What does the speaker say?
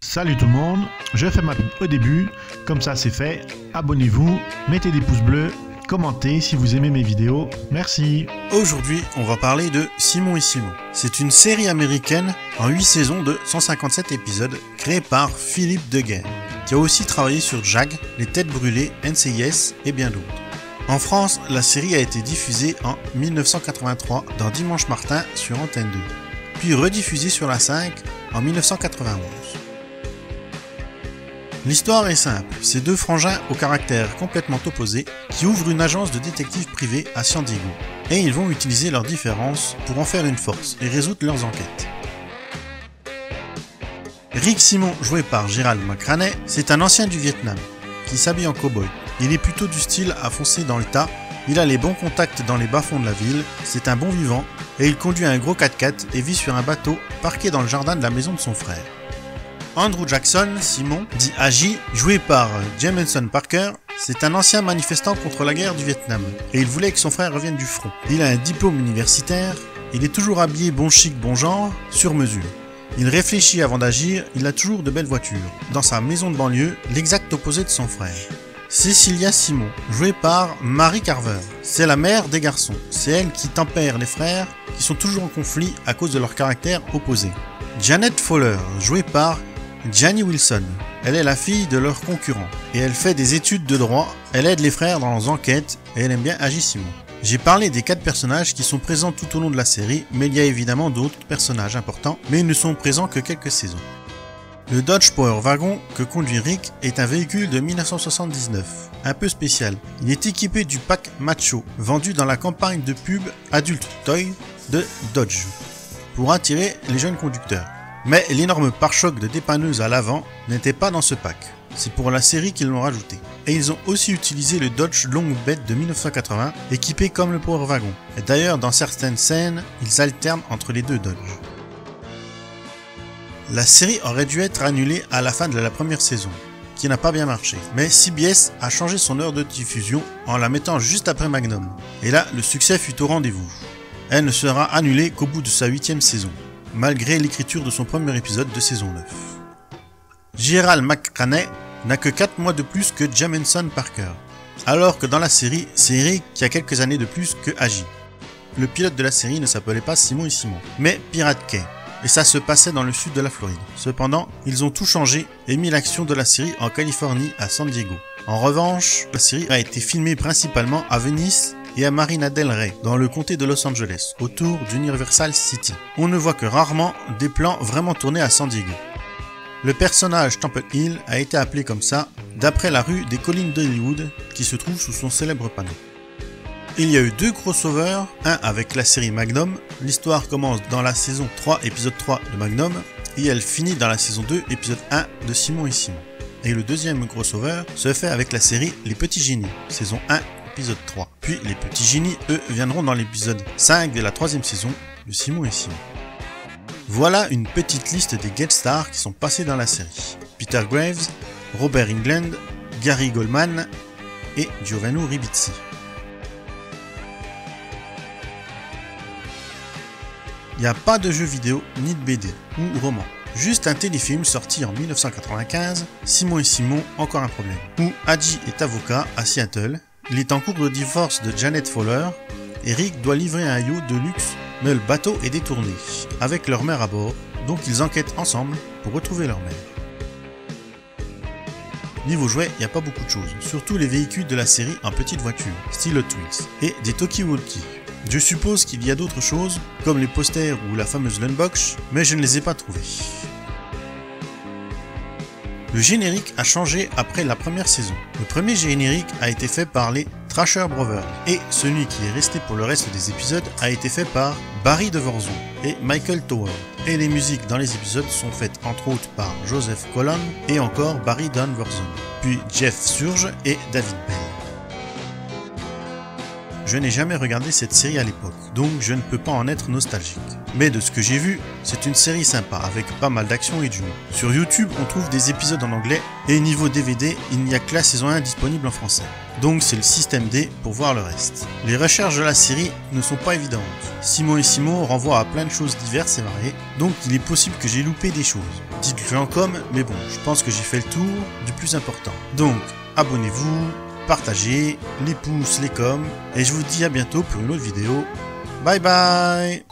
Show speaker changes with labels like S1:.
S1: Salut tout le monde, je fais ma pub au début, comme ça c'est fait, abonnez-vous, mettez des pouces bleus, commentez si vous aimez mes vidéos, merci.
S2: Aujourd'hui, on va parler de Simon et Simon. C'est une série américaine en 8 saisons de 157 épisodes créée par Philippe Deguerre, qui a aussi travaillé sur Jag, Les Têtes Brûlées, NCIS et bien d'autres. En France, la série a été diffusée en 1983 dans Dimanche Martin sur Antenne 2, puis rediffusée sur la 5 en 1991. L'histoire est simple, c'est deux frangins au caractère complètement opposé qui ouvrent une agence de détectives privés à San Diego, et ils vont utiliser leurs différences pour en faire une force et résoudre leurs enquêtes. Rick Simon, joué par Gerald McRaney, c'est un ancien du Vietnam, qui s'habille en cow-boy. Il est plutôt du style à foncer dans le tas, il a les bons contacts dans les bas-fonds de la ville, c'est un bon vivant, et il conduit un gros 4x4 et vit sur un bateau parqué dans le jardin de la maison de son frère. Andrew Jackson, Simon, dit Agi, joué par Jameson Parker, c'est un ancien manifestant contre la guerre du Vietnam, et il voulait que son frère revienne du front. Il a un diplôme universitaire, il est toujours habillé bon chic, bon genre, sur mesure. Il réfléchit avant d'agir, il a toujours de belles voitures. Dans sa maison de banlieue, l'exact opposé de son frère. Cecilia Simon, jouée par Mary Carver, c'est la mère des garçons. C'est elle qui tempère les frères, qui sont toujours en conflit à cause de leur caractère opposé. Janet Fowler, jouée par Janie Wilson, elle est la fille de leur concurrent, et elle fait des études de droit, elle aide les frères dans leurs enquêtes, et elle aime bien Agi Simon. J'ai parlé des 4 personnages qui sont présents tout au long de la série, mais il y a évidemment d'autres personnages importants, mais ils ne sont présents que quelques saisons. Le Dodge Power Wagon que conduit Rick est un véhicule de 1979, un peu spécial. Il est équipé du pack Macho, vendu dans la campagne de pub Adult Toy de Dodge, pour attirer les jeunes conducteurs. Mais l'énorme pare-choc de dépanneuse à l'avant n'était pas dans ce pack, c'est pour la série qu'ils l'ont rajouté. Et ils ont aussi utilisé le Dodge Long Bed de 1980, équipé comme le Power Wagon. Et d'ailleurs, dans certaines scènes, ils alternent entre les deux Dodge. La série aurait dû être annulée à la fin de la première saison, qui n'a pas bien marché. Mais CBS a changé son heure de diffusion en la mettant juste après Magnum. Et là, le succès fut au rendez-vous. Elle ne sera annulée qu'au bout de sa 8e saison, malgré l'écriture de son premier épisode de saison 9. Gerald McRaney n'a que 4 mois de plus que Jameson Parker, alors que dans la série, c'est Rick qui a quelques années de plus que Agi. Le pilote de la série ne s'appelait pas Simon et Simon, mais Pirate Cay, et ça se passait dans le sud de la Floride. Cependant, ils ont tout changé et mis l'action de la série en Californie à San Diego. En revanche, la série a été filmée principalement à Venice et à Marina del Rey, dans le comté de Los Angeles, autour d'Universal City. On ne voit que rarement des plans vraiment tournés à San Diego. Le personnage Temple Hill a été appelé comme ça, d'après la rue des collines d'Hollywood, qui se trouve sous son célèbre panneau. Il y a eu 2 crossovers, un avec la série Magnum, l'histoire commence dans la saison 3, épisode 3 de Magnum, et elle finit dans la saison 2, épisode 1 de Simon et Simon. Et le deuxième crossover se fait avec la série Les Petits Génies, saison 1, épisode 3. Puis les Petits Génies, eux, viendront dans l'épisode 5 de la 3e saison de Simon et Simon. Voilà une petite liste des guest stars qui sont passés dans la série. Peter Graves, Robert Englund, Gary Goldman et Giovanni Ribisi. Il n'y a pas de jeu vidéo ni de BD ou roman. Juste un téléfilm sorti en 1995, Simon et Simon, encore un problème, où Agi est avocat à Seattle. Il est en cours de divorce de Janet Fowler et Rick doit livrer un yacht de luxe, mais le bateau est détourné, avec leur mère à bord, donc ils enquêtent ensemble pour retrouver leur mère. Niveau jouets, il n'y a pas beaucoup de choses, surtout les véhicules de la série en petites voitures, style Hot Wheels, et des talkie-walkie. Je suppose qu'il y a d'autres choses, comme les posters ou la fameuse lunchbox, mais je ne les ai pas trouvés. Le générique a changé après la première saison. Le premier générique a été fait par les Thrasher Brothers, et celui qui est resté pour le reste des épisodes a été fait par Barry DeVorzo et Michael Tower. Et les musiques dans les épisodes sont faites entre autres par Joseph Colon et encore Barry DeVorzo, puis Jeff Surge et David Bell. je n'ai jamais regardé cette série à l'époque, donc je ne peux pas en être nostalgique. Mais de ce que j'ai vu, c'est une série sympa, avec pas mal d'action et d'humour. Sur YouTube, on trouve des épisodes en anglais, et niveau DVD, il n'y a que la saison 1 disponible en français. Donc c'est le système D pour voir le reste. Les recherches de la série ne sont pas évidentes. Simon et Simon renvoient à plein de choses diverses et variées, donc il est possible que j'ai loupé des choses. Dites-le en com, mais bon, je pense que j'ai fait le tour du plus important. Donc, abonnez-vous, partagez, les pouces, les coms, et je vous dis à bientôt pour une autre vidéo. Bye bye!